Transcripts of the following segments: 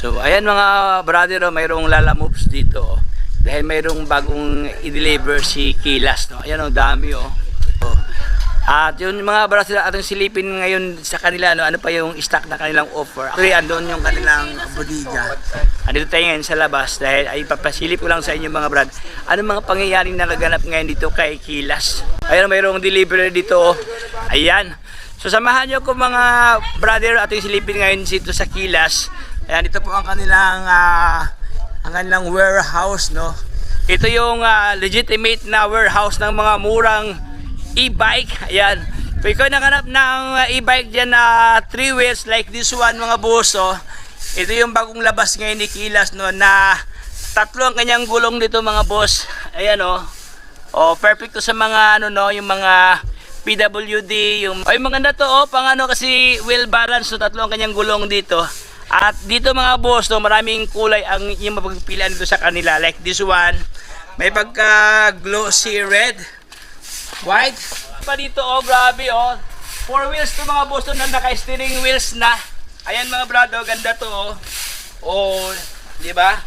So ayan mga brother, mayroong Lala Moves dito. Dahil mayroong bagong i-deliver si Kilas, no. Ayan, dami At yung mga brother atong silipin ngayon sa kanila, ano pa yung stock na kanilang offer. Actually, andun yung kanilang bodega. Andito tayo ngayon sa labas dahil ay papasilip ko lang sa inyo mga brad. Ano mga pangyayaring nagaganap ngayon dito kay Kilas. Ayan, mayroong delivery dito. Ayan. So samahan nyo ko mga brother ating silipin ngayon dito sa Kilas. Ayan, ito po ang kanilang warehouse, no. Ito yung legitimate na warehouse ng mga murang e-bike. Ayan. Kung ikaw nakanap ng e-bike dyan na 3 wheels like this one mga boss, ito yung bagong labas ngayon ni Kilas, no, na 3 ang kanyang gulong dito mga boss. Ayan perfect to sa mga yung mga PWD, yung maganda to pang kasi wheel balance, so 3 ang kanyang gulong dito. At dito mga boss, maraming kulay ang yung mapagpilian dito sa kanila. Like this one, may pagka glossy red, white pa dito, grabe 4 wheels to mga boss, na naka-steering wheels na. Ayan mga brado, ganda to di ba?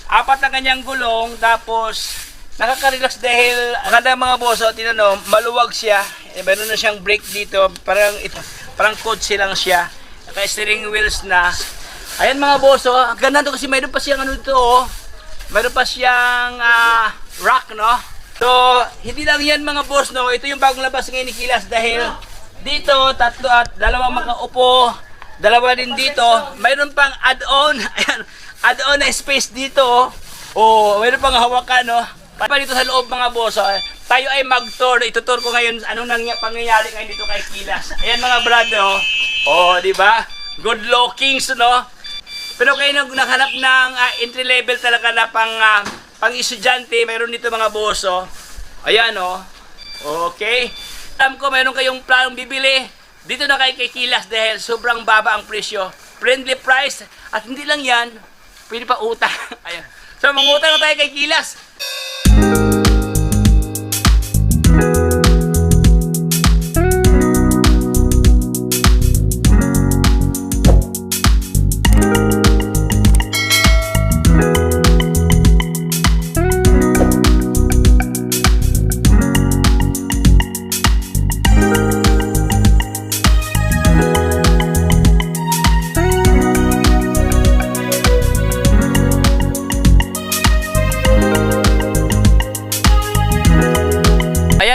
4 ang kanyang gulong, tapos nakaka-relax dahil ganda mga boss, tinan maluwag siya. Meron na siyang brake dito, parang kotse lang siya. Naka-steering wheels na. Ayan mga boss, ang ganda to kasi mayroon pa siyang dito mayroon pa siyang rack, no? So, hindi lang yan mga boss, no? Ito yung bagong labas ngayon ni Kilas dahil dito, 3 at 2 makaupo, 2 din dito. Mayroon pang add-on, ayan, add-on na space dito. Mayroon pang hawakan, no? Pa dito sa loob mga boss, tayo ay mag-tour. Itutour ko ngayon anong pangyayari ngayon dito kay Kilas. Ayan mga brado, di ba? Good lookings, no? Pero kayo naghanap ng entry level talaga na pang estudyante, mayroon dito mga boss, ayan, okay. Alam ko mayroon kayong planong bibili dito na kay Kilas dahil sobrang baba ang presyo, friendly price, at hindi lang yan, pwede pa utang. Ayan. So mangutang na tayo kay Kilas.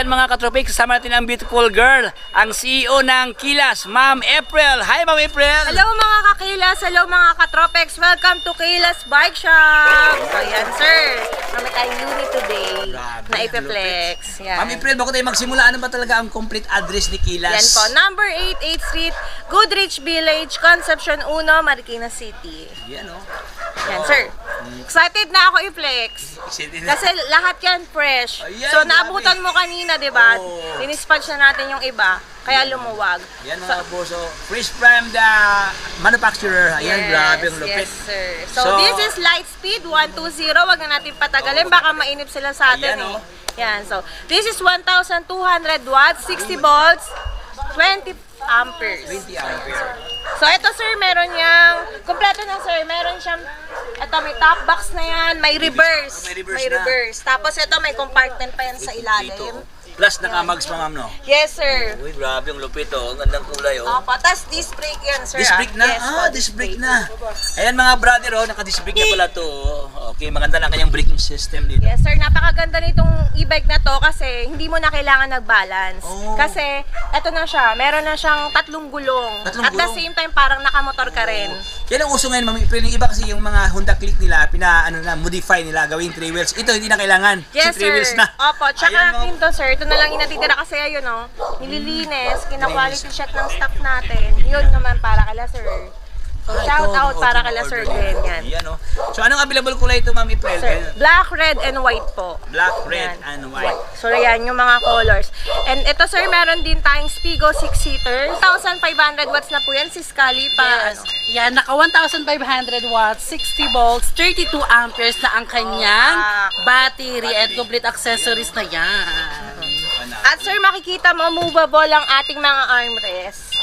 Mga katropik, kasama natin ang beautiful girl, ang CEO ng Kilas, Ma'am April. Hi Ma'am April! Hello mga kakilas, hello mga katropics, welcome to Kilas Bike Shop! Ayan sir, kami tayong unit today na ipiplex. Ma'am April, bago tayo magsimula, ano ba talaga ang complete address ni Kilas? Yan po, number 8, 8th Street, Goodrich Village, Concepcion 1, Marikina City. Yan Yan sir, excited na ako i-flex. Kasi lahat yan fresh. Ayan, so naabutan mo kanina, di ba? Oh. Dinispatch na natin yung iba, kaya lumuwag. Yan mga boss, fresh from the manufacturer. Ayan, grabe ang lupit. Yes sir. So this is Lightspeed 120. Wag na natin patagalin, baka mainip sila sa atin. Ayan, Yan, so this is 1,200 watts, 60 volts, 20 amperes. 20 ampere. So ito sir, meron niyang, kompleto na sir, meron siyang, ito may top box na yan, may reverse. May reverse na. Tapos ito may compartment pa yan sa ilalim. Plus naka-mags pa ma'am, no? Yes sir. Uy, grabe ang lupit, ang gandang kulay, Opo, tas disc brake yan sir. Disc brake na? Yes, po, Disc brake na. Ayan mga brother, naka-disc brake na pala to. Okay, maganda lang kanyang braking system dito. Yes sir, napakaganda nitong e-bike na to kasi hindi mo na kailangan nag-balance. Kasi eto na siya, meron na siyang 3 gulong. At the same time parang nakamotor ka rin. Yan ang uso ngayon, Ma'am April. Yung iba kasi yung mga Honda Click nila, modify nila, gawing 3 wheels. Ito hindi na kailangan. Yes Kasi 3 wheels sir. na. Opo, tsaka ito sir, ito na lang inatitira kasi ayun nililinis, kina-quality check ng stock natin. Yun naman para kala sir. So, shout out para kala Sir Glenn yan. Yan, So, anong available kulay ito, Ma'am April? Sir, black, red, and white po. Black, red, Yan. and white. So, yan yung mga colors. And ito, sir, meron din tayong Spigo 6-seater. 1,500 watts na po yan, si Scali pa. Yes. Yan, naka 1,500 watts, 60 volts, 32 amperes na ang kanyang battery and complete accessories na yan. At sir, makikita mo movable ang ating mga armrest.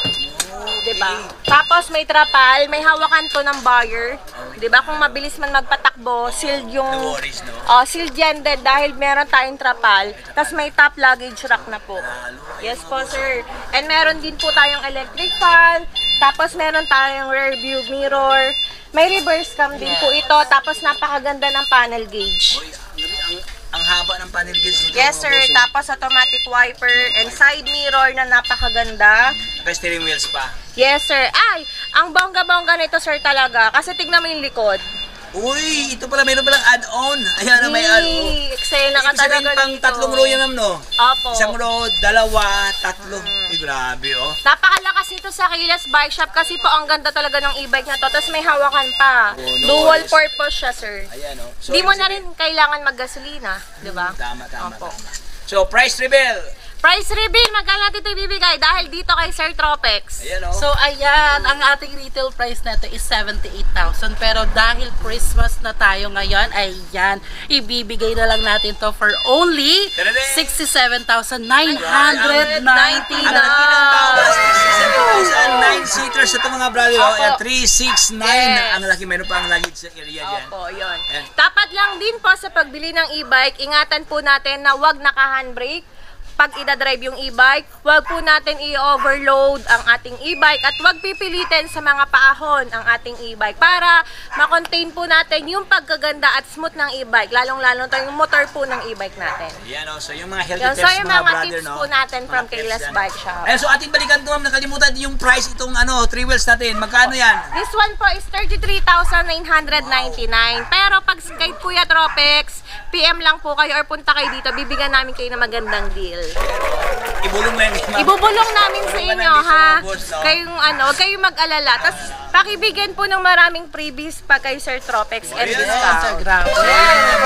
Diba? Tapos may trapal, may hawakan to ng buyer. Diba? Kung mabilis man magpatakbo, sealed yung... No worries, no? Sealed yan din dahil meron tayong trapal. Tapos may top luggage rack na po. Yes po, sir. And meron din po tayong electric fan. Tapos meron tayong rear view mirror. May reverse cam din po ito. Tapos napakaganda ng panel gauge. Ang haba ng panel gauge nito. Yes, sir. Tapos automatic wiper and side mirror na napakaganda. Steering wheels pa. Yes, sir. Ay, ang bongga-bongga nito, sir, talaga. Kasi tignan mo yung likod. Uy, ito pala, mayroon palang add-on. Ayan na may add-on. Excel na ka Ibig sabihin talaga pang dito. 3 row yan, ma'am, no? Opo. 1 row, 2, 3. Uy, grabe, oh. Napakalakas nito sa Kilas Bike Shop kasi po ang ganda talaga ng e-bike na to. Tapos may hawakan pa. Dual purpose siya, sir. Ayan, oh. So, Di mo ibig na rin kailangan maggasolina, di ba? Tama, tama, Opo. tama. So, price reveal. Price reveal, magkano natin ito ibibigay dahil dito kay Sir Tropex. Ayan, oh. So ayan, ang ating retail price nito is 78,000 pero dahil Christmas na tayo ngayon, ayan, ibibigay na lang natin to for only 67,999. Ang laki ng bawas. 9-seaters ito, mga brother. Oh. Ayan, 369. Yes. Ang laki, meron pa ang luggage sa area dyan. Opo, yun. Ayan. Tapat lang din po sa pagbili ng e-bike, ingatan po natin na wag naka-handbrake pag ida-drive yung e-bike. Wag po natin i-overload ang ating e-bike at wag pipilitin sa mga paahon ang ating e-bike para ma-contain po natin yung pagkaganda at smooth ng e-bike, lalong-lalo yung motor po ng e-bike natin. Ayan, oh. So, yung mga healthy Yun, tips, so yung mga brother, tips no? po natin from Mga tips Kayla's yan. Bike Shop. Ayan, so ating balikan to, ma'am. Nakalimutan yung price itong 3 wheels natin. Magkano yan? This one po is 33,999. Pero pag kay Kuya Tropex, PM lang po kayo or punta kayo dito, bibigyan namin kayo ng magandang deal. Ibulong mo yan, ma'am. Ibubulong namin sa Ibulong inyo, namin sa ha? mga boss, no? Kayong huwag kayong mag-alala. Tapos, pakibigyan po ng maraming freebies pa kay Sir Tropex and Ayun, discount. Grabe.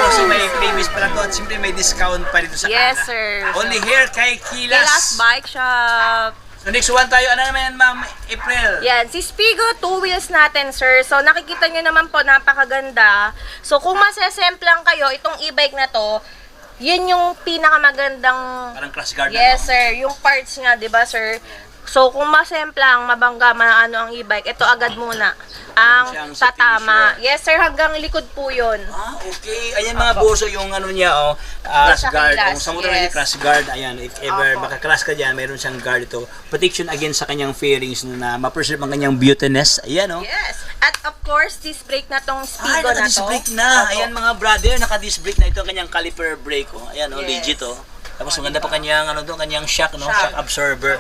So, may freebies pala to at siyempre may discount pa dito sa Yes, kana. sir. Only here kay Kilas Kilas. Bike Shop. So, next one tayo. Ano naman yan, ma'am? April. Yan, si Spigo 2 wheels natin, sir. So, nakikita nyo naman po, napakaganda. So, kung masesemplang kayo, itong e-bike na to, yun yung pinakamagandang... Parang crash guard Yes, na, no? sir. Yung parts nga, di ba, sir? So, kung masemplang, mabangga, maano ang e-bike, ito agad muna ang Siyang tatama. finisher. Yes, sir. Hanggang likod po yun. Ah, okay. Ayan mga boso yung ano niya, oh. Crash Sa guard. Kilas, Kung sa motor yes. niya, crash guard. Ayan, if ever Opo. maka-crash ka dyan, mayroon siyang guard ito. Protection against sa kanyang fairings na ma-preserve ang kanyang beautiness. Ayan, oh. Yes. At of course, disc brake na tong Ay, Spigo na naka-disc to. brake na. Opo. Ayan mga brother, naka-disc brake na ito ang kanyang caliper brake, oh. Ayan, oh, Yes. legit, oh. Tapos maganda pa kanyang ano to, kanyang shock, no? Shock. Shock absorber.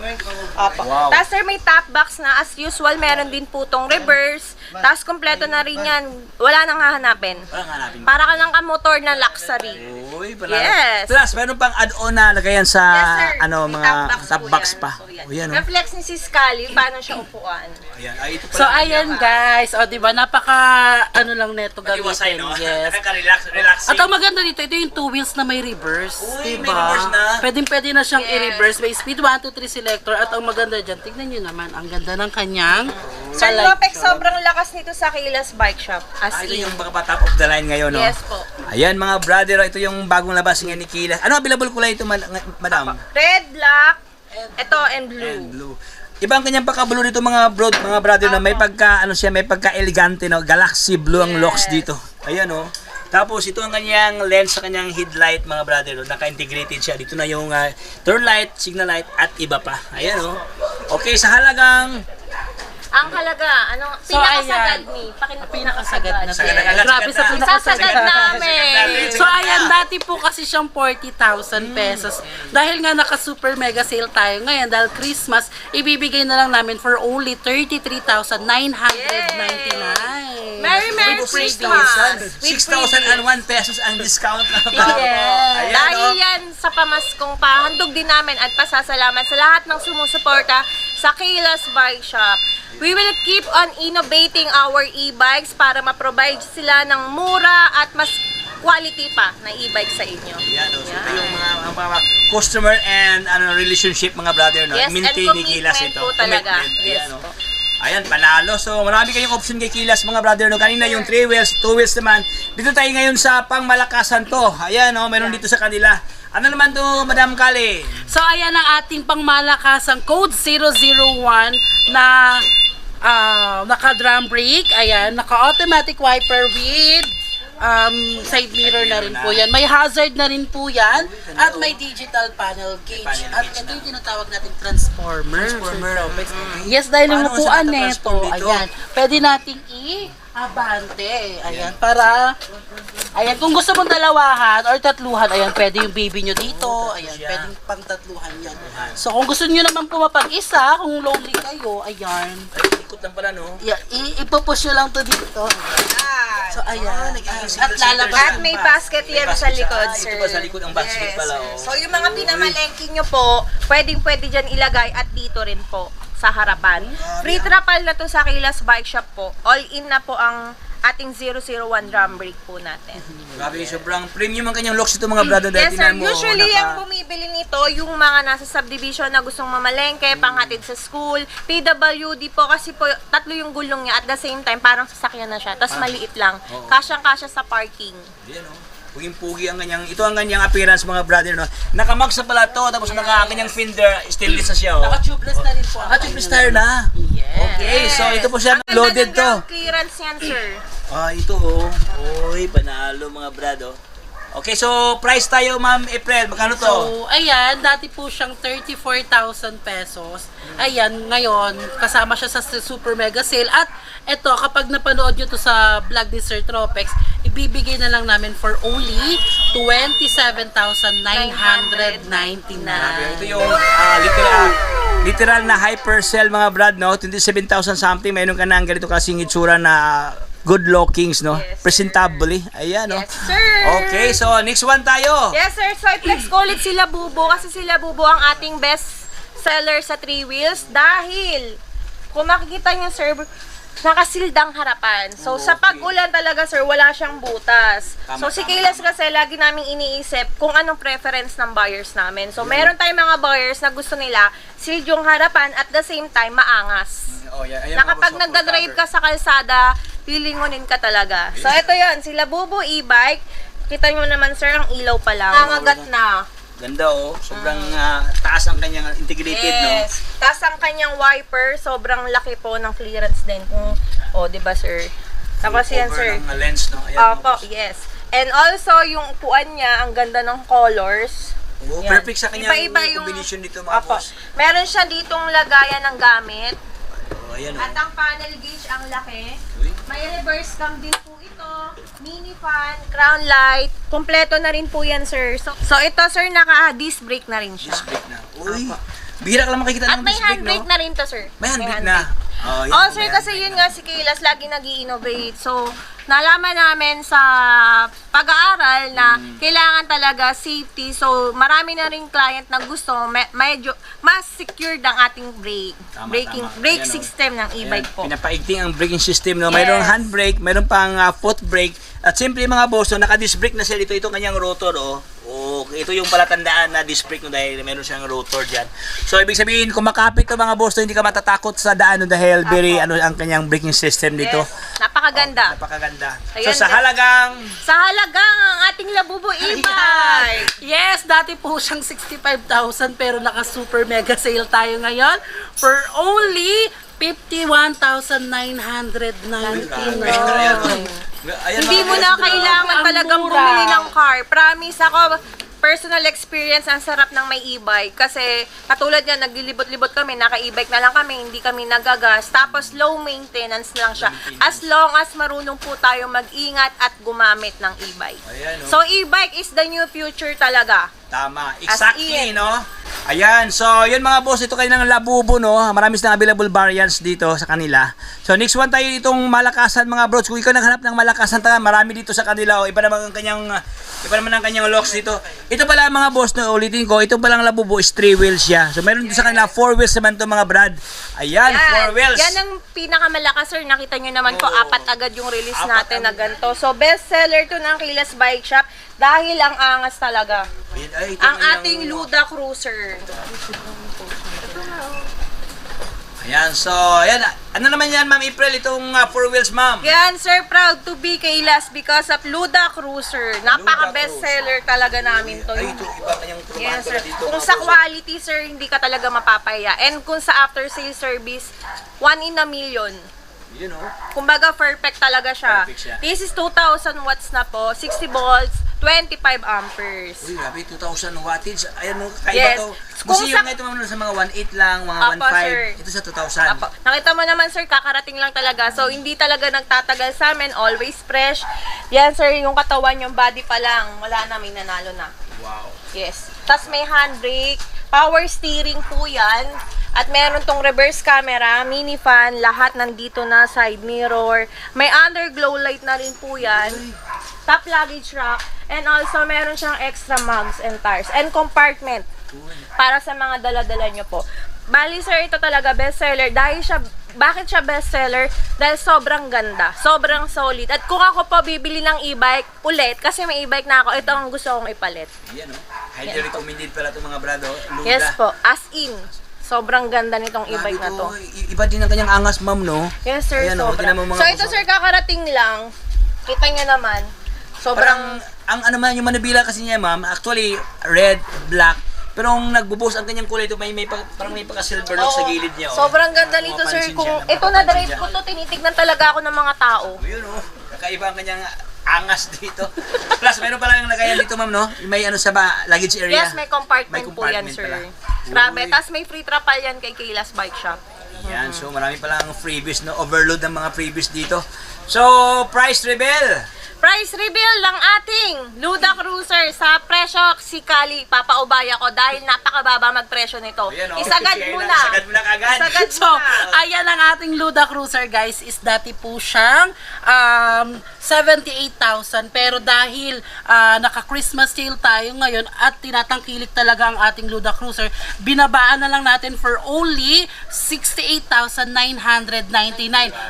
Opo. Wow. Tapos sir, may top box na as usual. Meron din po tong reverse. Tapos kompleto na rin yan. Wala nang hahanapin. Parang hanapin mo. Para ka lang motor na luxury. Uy, pala. Yes. Plus, meron pang add-on na lagayan sa Yes, sir. ano May mga top po box yan. pa. So, yan. O yan, oh. Reflex ni Sis Cali, paano siya upuan. Ayan. Ay, ito pala. So ayan guys, o di ba napaka ano lang neto Iwasay, gamitin. no? Yes. Nakaka-relax, relaxing. At ang maganda dito, ito yung 2 wheels na may reverse, Uy, di may reverse na. ba? Pwedeng-pwede na siyang Yes. i-reverse. May speed 1, 2, 3 selector at ang maganda dyan, tignan nyo naman, ang ganda ng kanyang Sir palike. Lopex, sobrang lakas nito sa Kilas Bike Shop. As Ah, ito in. yung baka top of the line ngayon, no? Yes po. Ayan, mga brother, ito yung bagong labas ngayon ni Kilas. Ano available kulay ito, madam? Red, black, ito, and blue. And blue. Iba ang kanyang pagka-blue dito, mga brother, no? May pagka, ano siya, may pagka-elegante, no? Galaxy blue ang locks dito. Ayan, no? Tapos ito ang kanyang lens sa kanyang headlight, mga brother, no? Naka-integrated siya. Dito na yung turn light, signal light, at iba pa. Ayan, no? Okay, sa halagang Ang halaga, ano, So, pinakasagad ayan. ni. Pinakasagad na Sagad talaga. agad, Grabe sa sagad na. pinakasagad. Isasagad namin. So ayan, dati po kasi siyang 40,000 pesos. Dahil nga naka super mega sale tayo ngayon, dahil Christmas, ibibigay na lang namin for only 33,999. Merry Christmas! 6,001 pesos ang discount na Yes. Dahil yan sa pamaskong pahandog din namin at pasasalamat sa lahat ng sumusuporta sa Kilas Bike Shop. We will keep on innovating our e-bikes para ma-provide sila ng mura at mas quality pa na e-bike sa inyo. Yan, no? So, ito yung mga customer and relationship, mga brother, no? Yes, and Maintain ni Kilas commitment ito. po talaga. Commitment. Yes Ayan, no? po. Ayan, panalo. So, marami kayong option kay Kilas, mga brother, no? Kanina yung 3 wheels, 2 wheels naman. Dito tayo ngayon sa pangmalakasan to. Ayan, no? Meron dito sa kanila. Ano naman to, Madam Kali? So, ayan ang ating pangmalakasang code 001 na naka-drum brake. Ayan, naka-automatic wiper with side mirror na rin po yan. May hazard na rin po yan. At may digital panel gauge. At ito yung tinatawag nating transformer. Yes, dahil yung upuan neto. Ayan, pwede nating abante. Ayan, para ayan, kung gusto mong dalawahan or tatluhan, ayan, pwede yung baby nyo dito. Ayan, pwedeng pang tatluhan yan. So, kung gusto nyo naman po mapag-isa, kung lonely kayo, ayan. Ikot lang pala, no? Yeah, ipupush nyo lang to dito. So, ayan. At lalabas. At may basket yan sa likod, sir. Ito ba sa likod ang basket pala, oh. So, yung mga pinamalengke nyo po, pwede dyan ilagay at dito rin po sa harapan. Free trapal na to sa Kilas Bike Shop po. All in na po ang ating 001 drum brake po natin. Grabe, sobrang premium ang kanyang locks ito, mga brother. Yes, sir. Usually, ang bumibili nito, yung mga nasa subdivision na gustong mamalengke, panghatid sa school, PWD po, kasi po, tatlo yung gulong niya. At the same time, parang sasakyan na siya. Tapos maliit lang. Kasyang-kasya sa parking. Yan, oh. Puging-pugi ang kanyang, ito ang kanyang appearance, mga brother, no? Naka-max na pala to, tapos kanyang fender, stainless na siya, oh. Naka-tubeless na rin po. Tubeless tire na. Yes. Okay, so ito po siya, Ang ganda loaded ng to. ground clearance yan, sir. Ito, oh. Uy, panalo, mga brado. Okay, so price tayo, Ma'am April. Magkano to? So, ayan, dati po siyang 34,000 pesos. Ayan, ngayon, kasama siya sa Super Mega Sale. At eto, kapag napanood nyo to sa vlog ni Sir Tropex, ibibigay na lang namin for only 27,999. Ito yung literal na hyper-sell, mga brad, no? 27,000 something. Mayroon ka na ang ganito kasing itsura na good lookings, no? Yes, sir. Presentably. Ayan, no? Yes, sir. Okay, so next one tayo. Yes, sir. So, i-flex ko ulit sila Bubo kasi sila Bubo ang ating best seller sa 3 wheels dahil kung makikita niyo, sir, nakasildang harapan. So, sa pag-ulan talaga, sir, wala siyang butas. So, si Kilas kasi lagi naming iniisip kung anong preference ng buyers namin. So, meron tayong mga buyers na gusto nila sealed yung harapan at the same time maangas. Na kapag nagdadrive ka sa kalsada, pilingonin ka talaga. So, ito yon sila Bubo e-bike. Kita nyo naman, sir, ang ilaw pa lang. Nangagat na. Ganda, oh. Sobrang taas ang kanyang integrated, no? Yes. Tapos ang kanyang wiper, sobrang laki po ng clearance din. Di ba, sir? Tapos yan, sir. Ng lens, no? Ayan, Opo, yes. And also, yung upuan niya, ang ganda ng colors. Oh, Yan. perfect sa kanyang Iba-iba yung combination dito, mga Opo. boss. Meron siya ditong lagayan ng gamit. Oh, ayan, At oh. ang panel gauge ang laki. Uy. May reverse cam din po ito. Mini fan, crown light. Kompleto na rin po yan, sir. So ito, sir, naka-disc brake na rin siya. Disc brake na. Uy, bihira ka lang makikita At ng may disc brake, handbrake no? na rin to, sir. May handbrake na. Yan, Oh, sir, may kasi handbrake yun na. nga si Kilas, lagi nag-i-innovate. So, nalaman namin sa pag-aaral na kailangan talaga safety. So, marami na rin client na gusto medyo mas secured ang ating brake. Tama, Brake Ayan, oh. system ng e-bike Ayan, po. pinapaigting ang braking system, no? Yes. Mayroong handbrake, mayroon pang foot brake. At siyempre, mga boss, no, naka-disc brake na siya dito. Ito kanyang rotor, oh. Oh, ito yung palatandaan na disc brake, no, dahil meron siyang rotor dyan. So, ibig sabihin, kung makapit to, mga boss, no, hindi ka matatakot sa daan, no, dahil very, ang kanyang braking system dito. Yes. Napakaganda. Napakaganda. Ayan, So, sa halagang Sa halagang ang ating Labubo e-bike. Yes, dati po siyang 65,000 pero naka-super mega sale tayo ngayon for only 51,999. Hindi mo na kailangan Ang talagang mura. bumili ng car. Promise ako, personal experience, ang sarap ng may e-bike. Kasi katulad yan, naglilibot-libot kami, naka-e-bike na lang kami, hindi kami nagagas. Tapos low maintenance lang siya. As long as marunong po tayo mag-ingat at gumamit ng e-bike. Ayan, oh. So e-bike is the new future talaga. Tama. As Exactly, in. no? Ayan. So, yun mga boss. Ito kayo ng Labubo, no? Marami silang available variants dito sa kanila. So, next one tayo itong malakasan, mga bros. Kung ikaw naghanap ng malakasan, marami dito sa kanila. Oh. Iba naman ang kanyang locks dito. Ito pala, mga boss, no? Ulitin ko. Ito palang Labubo is 3 wheels siya. So, meron dito sa kanila 4 wheels naman to, mga brad. Ayan, 4 wheels. Yan ang pinakamalakas, sir. Nakita nyo naman po, Oo. 4 agad yung release Apat natin na ang- ganito. So, best seller to ng Kilas Bike Shop dahil ang angas talaga. Ayan, ay, ito Ang kanyang- ating Luda Cruiser. Ayan, so, ayan. Ano naman yan, Ma'am April, itong 4 wheels, Ma'am? Yan, sir, proud to be Kaylas because of Luda Cruiser. Napaka-bestseller talaga namin to. Ay, ito, iba kanyang trumahan Yes, sir. dito. Kung mga sa boss. quality, sir, hindi ka talaga mapapaya. And kung sa after-sale service, 1 in a million. Yun, oh. Kumbaga, perfect talaga siya. Perfect siya. This is 2,000 watts na po, 60 volts, 25 amperes. Uy, grabe, 2,000 wattage. Ayan mo, kakaiba Yes. to. Kung Kasi yung sa- ito, Ma'am, sa mga 1.8 lang, mga Apo, 1.5. sir. Ito sa 2,000. Apo. Nakita mo naman, sir, kakarating lang talaga. So, hindi talaga nagtatagal sa amin. Always fresh. Yan, sir, yung katawan, yung body pa lang. Wala na, may nanalo na. Wow. Yes. Tapos may handbrake, power steering po yan. At meron tong reverse camera, mini fan, lahat nandito na, side mirror. May underglow light na rin po yan. Top luggage rack. And also, meron siyang extra mugs and tires. And compartment para sa mga dala-dala nyo po. Bali, sir, ito talaga bestseller. Bakit siya bestseller? Dahil sobrang ganda. Sobrang solid. At kung ako po bibili ng e-bike ulit, kasi may e-bike na ako, ito ang gusto kong ipalit. Ayan, oh. Highly recommended pala itong mga brado. Luda. Yes po, as in. Sobrang ganda nitong e-bike na to. Iba din ang kanyang angas, Ma'am, no? Yes, sir. Ayan, oh, sobra. tingnan mo mga So, ito, puso. sir, kakarating lang. Kita nyo naman. Parang, Sobrang... ang ano man, yung manubila kasi niya, Ma'am, actually, red, black, pero ang nagbubuhos ang kanyang kulay ito, parang may pagka-silver look sa Oo, gilid niya. Oh. sobrang ganda nito, sir. Mapapansin Kung siya, ito na mapapansin drive siya. ko to, tinitignan talaga ako ng mga tao. Oh, yun, oh. Kakaiba ang kanyang angas dito. Plus, meron pala yung lagayan dito, Ma'am, no? May ano sa luggage area. Yes, may compartment, May po yan, compartment sir. pala. Grabe. Uy. Tapos may free trapal yan kay Kayla's Bike Shop. Yan, so marami palang freebies, no? Overload ng mga freebies dito. So, price reveal. Price reveal ng ating Luda Cruiser sa presyo sikali. Papaubaya ko dahil napakababa magpresyo nito. Ayan, oh. Isagad Sige, mo na. Isagad mo na kagad. Isagad So, mo na. ayan ang ating Luda Cruiser, guys. Is dati po siyang 78,000. Pero dahil naka-Christmas sale tayo ngayon at tinatangkilik talaga ang ating Luda Cruiser, binabaan na lang natin for only 68,999.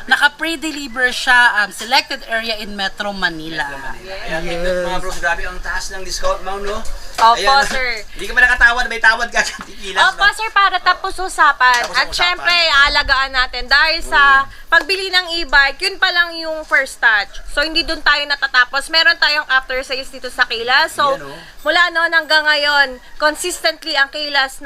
Naka-pre-deliver siya selected area in Metro Manila. Ayan, tingnan mga bros, grabe ang taas ng discount, Ma'am, no? Opo, sir. Hindi ka ba nakatawad? May tawad ka sa tikilas, Opo, sir, para tapos usapan. Tapos At ang usapan. syempre, aalagaan natin dahil sa pagbili ng e-bike, yun pa lang yung first touch. So, hindi dun tayo natatapos. Meron tayong after sales dito sa Kaylas. So, Yan, oh. mula noon hanggang ngayon, consistently ang Kaylas #1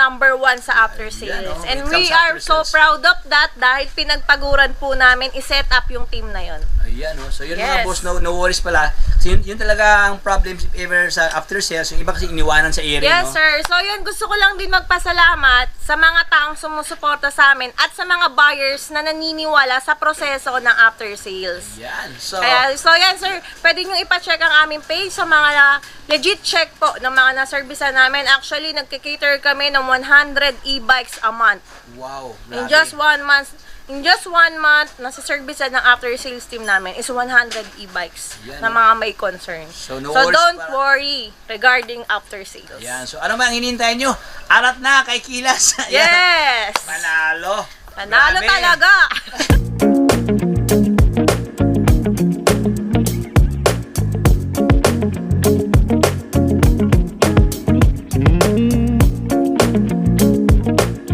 sa after sales. oh, And when it we comes to are after so sales. proud of that dahil pinagpaguran po namin i-set up yung team na yun. Ayan, oh. So yun Yes. mga boss, no worries pala. Kasi yun talaga ang problem if ever sa after sales. Yung iba kasi iniwanan sa area, Yes, no? sir. So, yun, gusto ko lang din magpasalamat sa mga taong sumusuporta sa amin at sa mga buyers na naniniwala sa proseso ng after sales. Yan. So, Kaya, so yan, sir, pwede nyo ipacheck ang aming page sa mga legit check po ng mga naservisan namin. Actually, nagkikater kami ng 100 e-bikes a month. wow. In grabe. just 1 month, nasa servicean ng after sales team namin is 100 e-bikes Yan, na oh. mga may concern. So, no So worries don't para- worry regarding after sales. Yan. So, ano man ang hinihintay nyo? Arat na kay Kilas. Ayan. Yes! Panalo. Panalo Grabe. talaga!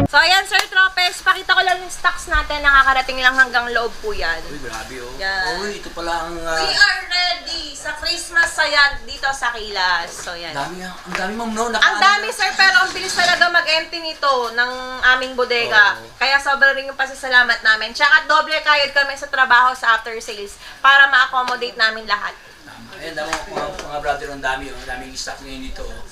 So ayan, Sir Tropes, pakita ko lang yung stocks natin, nakakarating lang hanggang loob po yan. Uy, grabe, oh. Yan. Uy, ito pala ang... We are ready sa Christmas sayan dito sa Kaylas. So yan. ang dami, Ma'am, no? Ang dami, sir, pero ang bilis talaga mag-empty nito ng aming bodega. Oo. Kaya sobrang rin yung pasasalamat namin. Tsaka doble kayod kami sa trabaho sa after sales para ma-accommodate namin lahat. Ayan, dami mga brother, ang dami, oh. Ang daming stock ngayon dito, oh.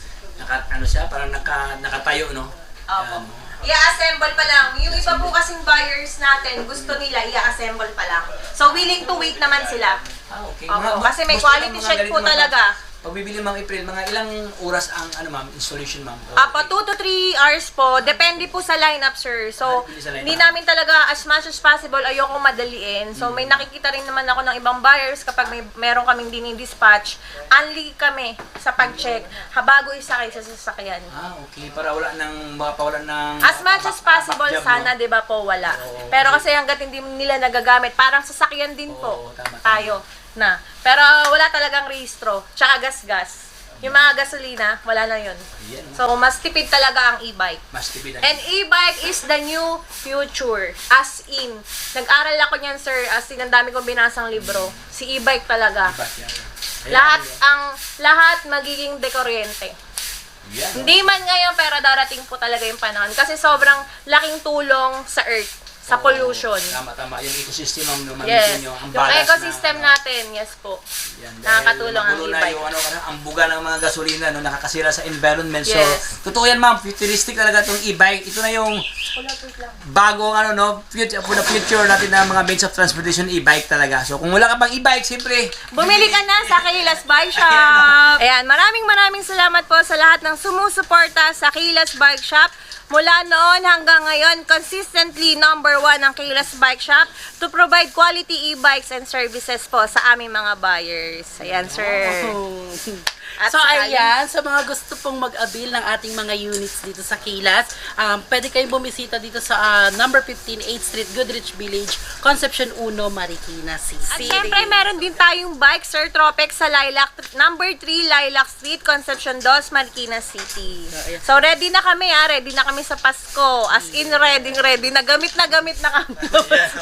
Ano siya, parang nakatayo, no? Opo. Ayan, oh. I-assemble pa lang. Yung iba po kasing buyers natin, gusto nila i-assemble pa lang. So, willing to wait naman sila. Ah, okay. Opo, kasi may gusto quality ng mga check ganito, po Ma'am, talaga. Pag bibili, Ma'am April, mga ilang oras ang, ma'am, installation, Ma'am? Apo, 2 to 3 hours po. Depende po sa lineup, sir. So, Depende sa lineup. hindi namin talaga as much as possible ayoko madaliin. So, may nakikita rin naman ako ng ibang buyers kapag meron kaming dini-dispatch. Unli kami sa pag-check bago isakay sa sasakyan. Ah, okay. Para wala nang makapawalan ng... As much as possible, backjab, sana, no? di ba po, wala. Oo. Pero kasi hanggat hindi nila nagagamit, parang sasakyan din po Oo, tama. tayo na. Pero wala talagang rehistro. Tsaka gas-gas. Yung mga gasolina, wala na yun. Ayan. So, mas tipid talaga ang e-bike. Mas tipid ang And e-bike is the new future. As in, nag-aral ako niyan, sir. As in, ang dami kong binasang libro. Si e-bike talaga. Ayan. Lahat magiging dekuryente. Ayan. Hindi man ngayon, pero darating po talaga yung panahon. Kasi sobrang laking tulong sa Earth, sa pollution. Tama. Yung ecosystem ang Yes. nyo, ang Yung balance ecosystem na, natin, yes po. yan, Nakakatulong ang magulo na e-bike. yung ang buga ng mga gasolina, no, nakakasira sa environment. So, Yes. totoo yan ma'am, futuristic talaga itong e-bike. Ito na yung bagong future natin ng mga means of transportation, e-bike talaga. So, kung wala ka pang e-bike, siyempre, Bumili ka na sa Kilas Bike Shop! Ayan, maraming salamat po sa lahat ng sumusuporta sa Kilas Bike Shop. Mula noon hanggang ngayon, consistently number 1 ang Kilas Bike Shop to provide quality e-bikes and services po sa aming mga buyers. Ayan, sir. At So sakali- ayan, sa mga gusto pong mag-avail ng ating mga units dito sa Kilas, pwede kayong bumisita dito sa number 15 8th Street, Goodrich Village, Concepcion 1, Marikina At City. syempre, meron din tayong bike, Sir Tropex, sa number 3 Lilac Street, Concepcion 2, Marikina City. So, ready na kami, ready na kami sa Pasko. As in, ready na gamit na kami.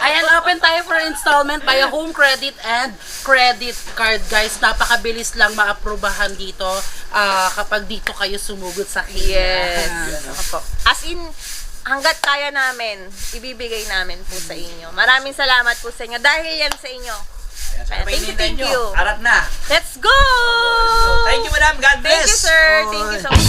Ayan, open tayo for installment via home credit and credit card, guys. Napakabilis lang maaprubahan dito kapag dito kayo sumugod sa Kilas. Yes. Opo. As in, hanggat kaya namin, ibibigay namin po sa inyo. Maraming salamat po sa inyo. Dahil yan sa inyo. Thank you. Arat na. Let's go! Thank you, madam. God bless. Thank you, sir. Thank you so much.